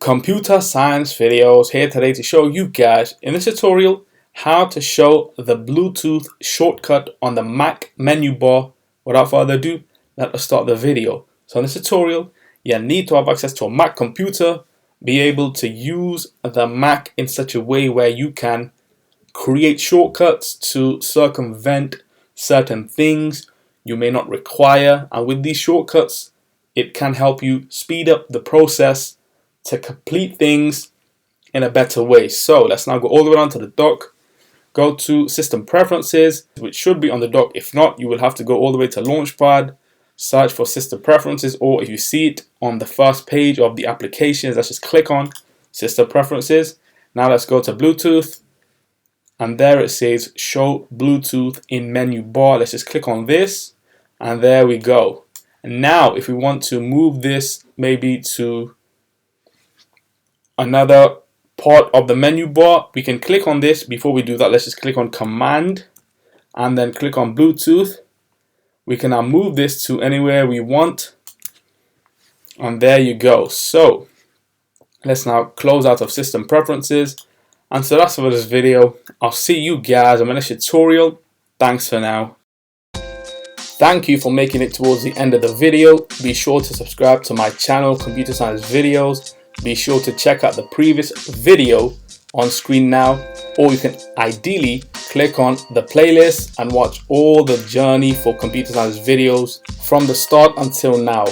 Computer science videos here today to show you guys in this tutorial how to show the Bluetooth shortcut on the Mac menu bar. Without further ado, let us start the video. So in this tutorial, you need to have access to a Mac computer, be able to use the Mac in such a way where you can create shortcuts to circumvent certain things you may not require, and with these shortcuts it can help you speed up the process to complete things in a better way. So let's now go all the way down to the dock, go to System Preferences, which should be on the dock. If not, you will have to go all the way to Launchpad, search for System Preferences, or if you see it on the first page of the applications, let's just click on System Preferences. Now let's go to Bluetooth, and there it says Show Bluetooth in Menu Bar. Let's just click on this, and there we go. And now if we want to move this maybe to another part of the menu bar, we can click on this. Before we do that, let's just click on Command and then click on Bluetooth. We can now move this to anywhere we want, and there you go. So let's now close out of System Preferences, and so that's for this video. I'll see you guys in my next tutorial. Thanks for now. Thank you for making it towards the end of the video. Be sure to subscribe to my channel, Computer Science Videos. Be sure to check out the previous video on screen now, or you can ideally click on the playlist and watch all the journey for computer science videos from the start until now.